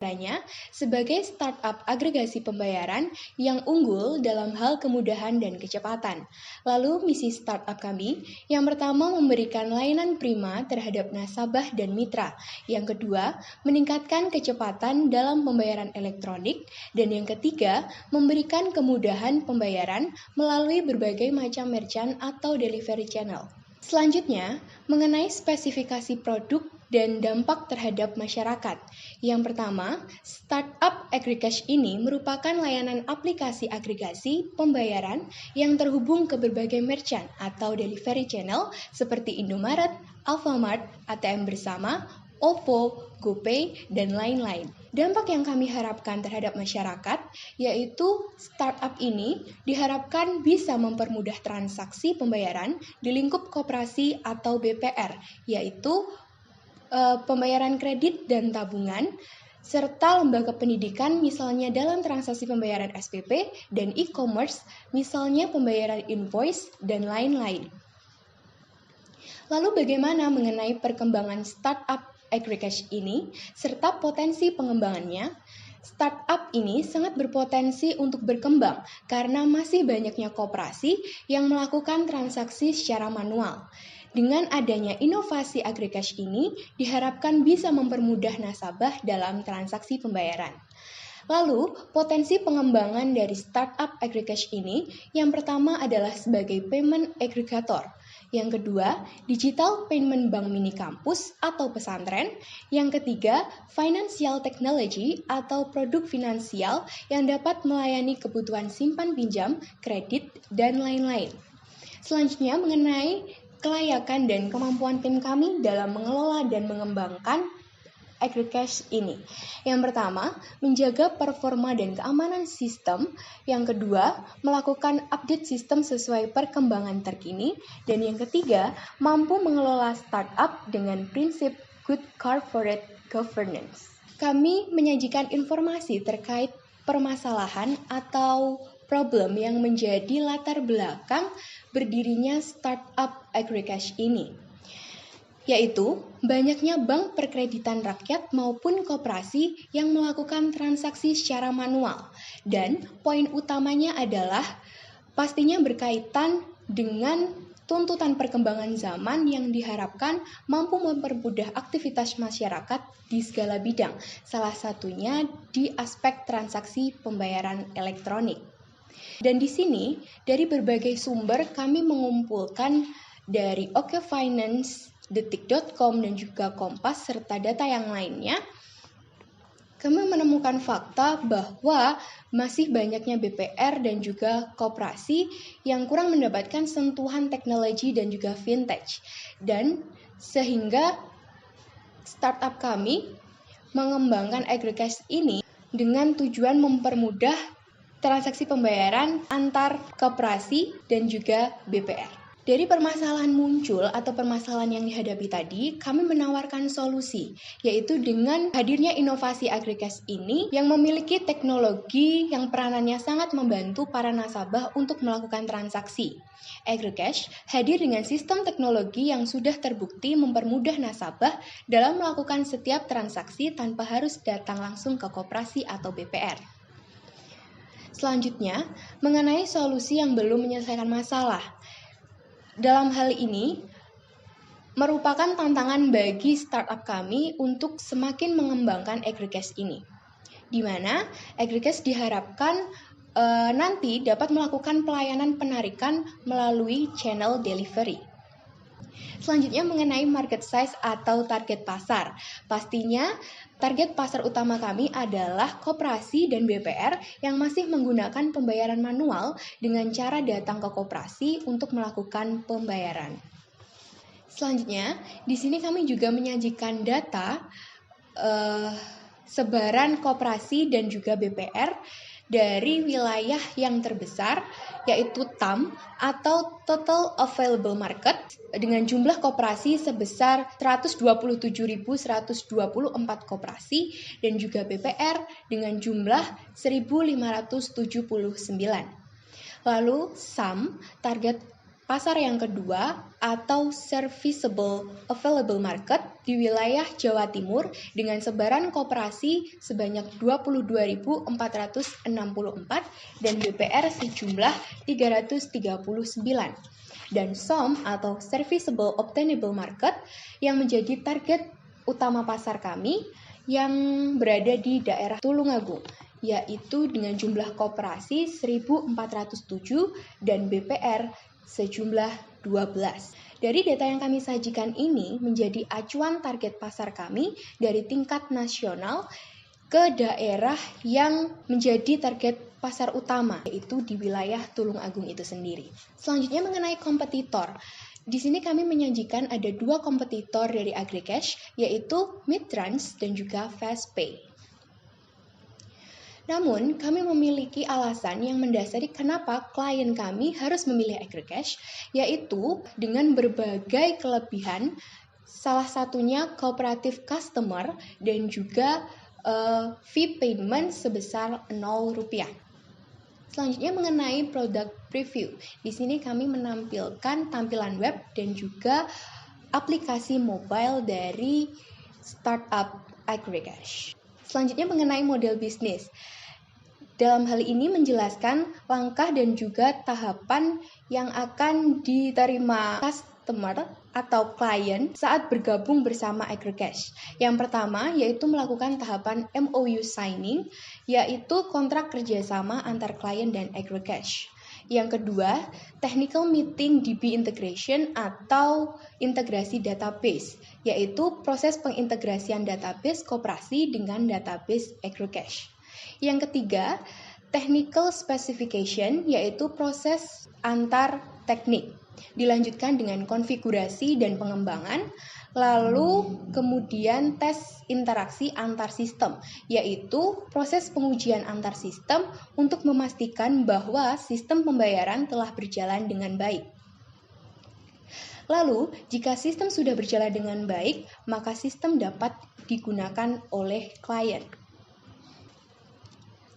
Caranya sebagai startup agregasi pembayaran yang unggul dalam hal kemudahan dan kecepatan. Lalu misi startup kami, yang pertama memberikan layanan prima terhadap nasabah dan mitra. Yang kedua, meningkatkan kecepatan dalam pembayaran elektronik. Dan yang ketiga, memberikan kemudahan pembayaran melalui berbagai macam merchant atau delivery channel. Selanjutnya, mengenai spesifikasi produk dan dampak terhadap masyarakat. Yang pertama, startup Agricash ini merupakan layanan aplikasi agregasi pembayaran yang terhubung ke berbagai merchant atau delivery channel seperti Indomaret, Alfamart, ATM Bersama, OVO, GoPay, dan lain-lain. Dampak yang kami harapkan terhadap masyarakat yaitu startup ini diharapkan bisa mempermudah transaksi pembayaran di lingkup koperasi atau BPR, yaitu pembayaran kredit dan tabungan, serta lembaga pendidikan misalnya dalam transaksi pembayaran SPP dan e-commerce misalnya pembayaran invoice dan lain-lain. Lalu bagaimana mengenai perkembangan startup Agricash ini serta potensi pengembangannya? Startup ini sangat berpotensi untuk berkembang karena masih banyaknya koperasi yang melakukan transaksi secara manual. Dengan adanya inovasi Agricash ini diharapkan bisa mempermudah nasabah dalam transaksi pembayaran. Lalu, potensi pengembangan dari startup Agricash ini yang pertama adalah sebagai payment aggregator. Yang kedua, digital payment bank mini kampus atau pesantren. Yang ketiga, financial technology atau produk finansial yang dapat melayani kebutuhan simpan pinjam, kredit, dan lain-lain. Selanjutnya mengenai kelayakan dan kemampuan tim kami dalam mengelola dan mengembangkan Agricash ini. Yang pertama, menjaga performa dan keamanan sistem. Yang kedua, melakukan update sistem sesuai perkembangan terkini. Dan yang ketiga, mampu mengelola startup dengan prinsip good corporate governance. Kami menyajikan informasi terkait permasalahan atau problem yang menjadi latar belakang berdirinya startup Agricash ini, yaitu banyaknya bank perkreditan rakyat maupun koperasi yang melakukan transaksi secara manual. Dan poin utamanya adalah pastinya berkaitan dengan tuntutan perkembangan zaman yang diharapkan mampu mempermudah aktivitas masyarakat di segala bidang, salah satunya di aspek transaksi pembayaran elektronik. Dan di sini, dari berbagai sumber kami mengumpulkan dari OK Finance, detik.com, dan juga Kompas, serta data yang lainnya, kami menemukan fakta bahwa masih banyaknya BPR dan juga koperasi yang kurang mendapatkan sentuhan teknologi dan juga vintage. Dan sehingga startup kami mengembangkan Agricash ini dengan tujuan mempermudah transaksi pembayaran antar koperasi dan juga BPR. Dari permasalahan muncul atau permasalahan yang dihadapi tadi, kami menawarkan solusi, yaitu dengan hadirnya inovasi Agricash ini yang memiliki teknologi yang peranannya sangat membantu para nasabah untuk melakukan transaksi. Agricash hadir dengan sistem teknologi yang sudah terbukti mempermudah nasabah dalam melakukan setiap transaksi tanpa harus datang langsung ke koperasi atau BPR. Selanjutnya, mengenai solusi yang belum menyelesaikan masalah. Dalam hal ini, merupakan tantangan bagi startup kami untuk semakin mengembangkan Agricash ini, di mana Agricash diharapkan nanti dapat melakukan pelayanan penarikan melalui channel delivery. Selanjutnya mengenai market size atau target pasar. Pastinya target pasar utama kami adalah koperasi dan BPR yang masih menggunakan pembayaran manual dengan cara datang ke koperasi untuk melakukan pembayaran. Selanjutnya, di sini kami juga menyajikan data sebaran koperasi dan juga BPR dari wilayah yang terbesar, yaitu TAM atau Total Available Market, dengan jumlah koperasi sebesar 127.124 koperasi dan juga BPR dengan jumlah 1.579. Lalu SAM, target Pasar yang kedua atau Serviceable Available Market di wilayah Jawa Timur dengan sebaran koperasi sebanyak 22.464 dan BPR sejumlah 339. Dan SOM atau Serviceable Obtainable Market yang menjadi target utama pasar kami yang berada di daerah Tulungagung, yaitu dengan jumlah koperasi 1.407 dan BPR sejumlah 12. Dari data yang kami sajikan ini menjadi acuan target pasar kami dari tingkat nasional ke daerah yang menjadi target pasar utama, yaitu di wilayah Tulungagung itu sendiri. Selanjutnya mengenai kompetitor. Di sini kami menyajikan ada 2 kompetitor dari AgriCash, yaitu Midtrans dan juga FastPay. Namun, kami memiliki alasan yang mendasari kenapa klien kami harus memilih AgriCash, yaitu dengan berbagai kelebihan, salah satunya cooperative customer dan juga fee payment sebesar Rp0. Selanjutnya mengenai product preview. Di sini kami menampilkan tampilan web dan juga aplikasi mobile dari startup AgriCash. Selanjutnya mengenai model bisnis. Dalam hal ini menjelaskan langkah dan juga tahapan yang akan diterima customer atau klien saat bergabung bersama AgriCash. Yang pertama yaitu melakukan tahapan MOU signing, yaitu kontrak kerjasama antar klien dan AgriCash. Yang kedua, technical meeting DB integration atau integrasi database, yaitu proses pengintegrasian database koperasi dengan database AgriCash. Yang ketiga, technical specification, yaitu proses antar teknik. Dilanjutkan dengan konfigurasi dan pengembangan, lalu kemudian tes interaksi antar sistem, yaitu proses pengujian antar sistem untuk memastikan bahwa sistem pembayaran telah berjalan dengan baik. Lalu, jika sistem sudah berjalan dengan baik, maka sistem dapat digunakan oleh klien.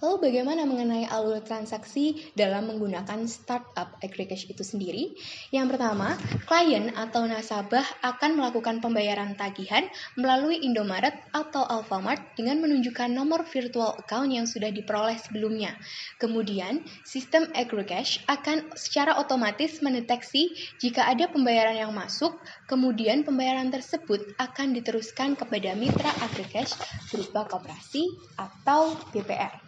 Lalu bagaimana mengenai alur transaksi dalam menggunakan startup AgriCash itu sendiri? Yang pertama, klien atau nasabah akan melakukan pembayaran tagihan melalui Indomaret atau Alfamart dengan menunjukkan nomor virtual account yang sudah diperoleh sebelumnya. Kemudian, sistem AgriCash akan secara otomatis mendeteksi jika ada pembayaran yang masuk, kemudian pembayaran tersebut akan diteruskan kepada mitra AgriCash berupa koperasi atau BPR.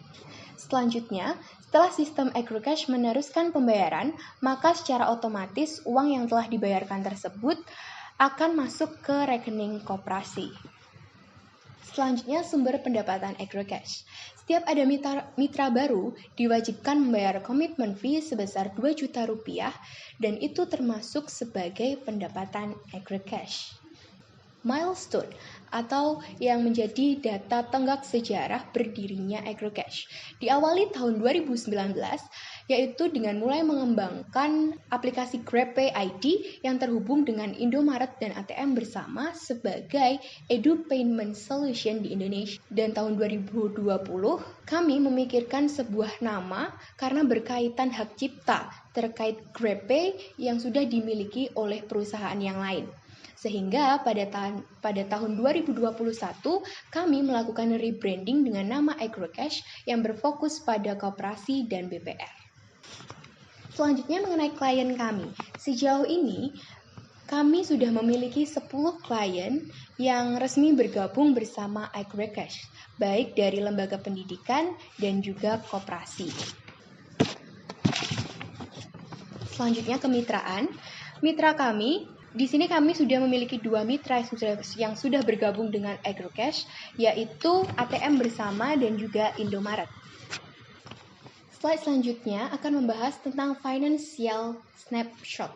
Selanjutnya, setelah sistem AgriCash meneruskan pembayaran, maka secara otomatis uang yang telah dibayarkan tersebut akan masuk ke rekening koperasi. Selanjutnya, sumber pendapatan AgriCash. Setiap ada mitra baru, diwajibkan membayar komitmen fee sebesar Rp2 juta dan itu termasuk sebagai pendapatan AgriCash. Milestone atau yang menjadi data tonggak sejarah berdirinya AgriCash. Diawali tahun 2019, yaitu dengan mulai mengembangkan aplikasi GrabPay ID yang terhubung dengan Indomaret dan ATM bersama sebagai Edu Payment Solution di Indonesia. Dan tahun 2020, kami memikirkan sebuah nama karena berkaitan hak cipta terkait GrabPay yang sudah dimiliki oleh perusahaan yang lain. Sehingga pada tahun 2021 kami melakukan rebranding dengan nama AgriCash yang berfokus pada koperasi dan BPR. Selanjutnya mengenai klien kami. Sejauh ini kami sudah memiliki 10 klien yang resmi bergabung bersama AgriCash, baik dari lembaga pendidikan dan juga koperasi. Selanjutnya kemitraan. Mitra kami di sini kami sudah memiliki 2 mitra yang sudah bergabung dengan AgriCash, yaitu ATM bersama dan juga Indomaret. Slide selanjutnya akan membahas tentang financial snapshot.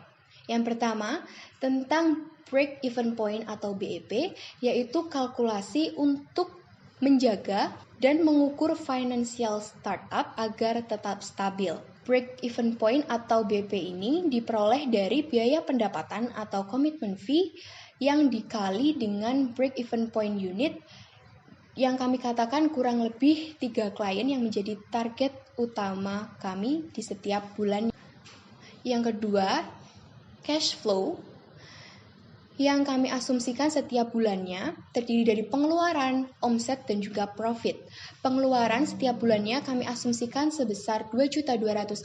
Yang pertama, tentang break-even point atau BEP, yaitu kalkulasi untuk menjaga dan mengukur financial startup agar tetap stabil. Break-even point atau BP ini diperoleh dari biaya pendapatan atau commitment fee yang dikali dengan break-even point unit yang kami katakan kurang lebih 3 klien yang menjadi target utama kami di setiap bulan. Yang kedua, Cash flow yang kami asumsikan setiap bulannya terdiri dari pengeluaran, omset, dan juga profit. Pengeluaran setiap bulannya kami asumsikan sebesar Rp2.240.000,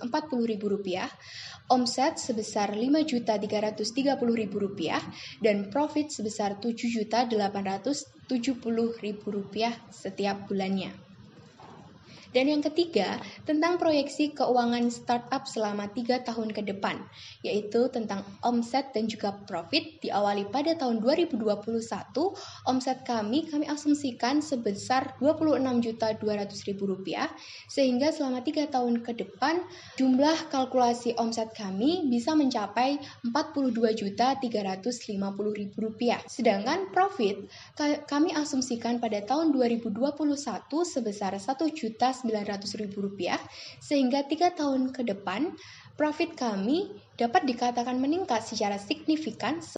omset sebesar Rp5.330.000, dan profit sebesar Rp7.870.000 setiap bulannya. Dan yang ketiga, tentang proyeksi keuangan startup selama 3 tahun ke depan, yaitu tentang omset dan juga profit. Diawali pada tahun 2021, omset kami asumsikan sebesar Rp26.200.000, sehingga selama 3 tahun ke depan, jumlah kalkulasi omset kami bisa mencapai Rp42.350.000. Sedangkan profit kami asumsikan pada tahun 2021 sebesar Rp1.900.000, sehingga 3 tahun ke depan profit kami dapat dikatakan meningkat secara signifikan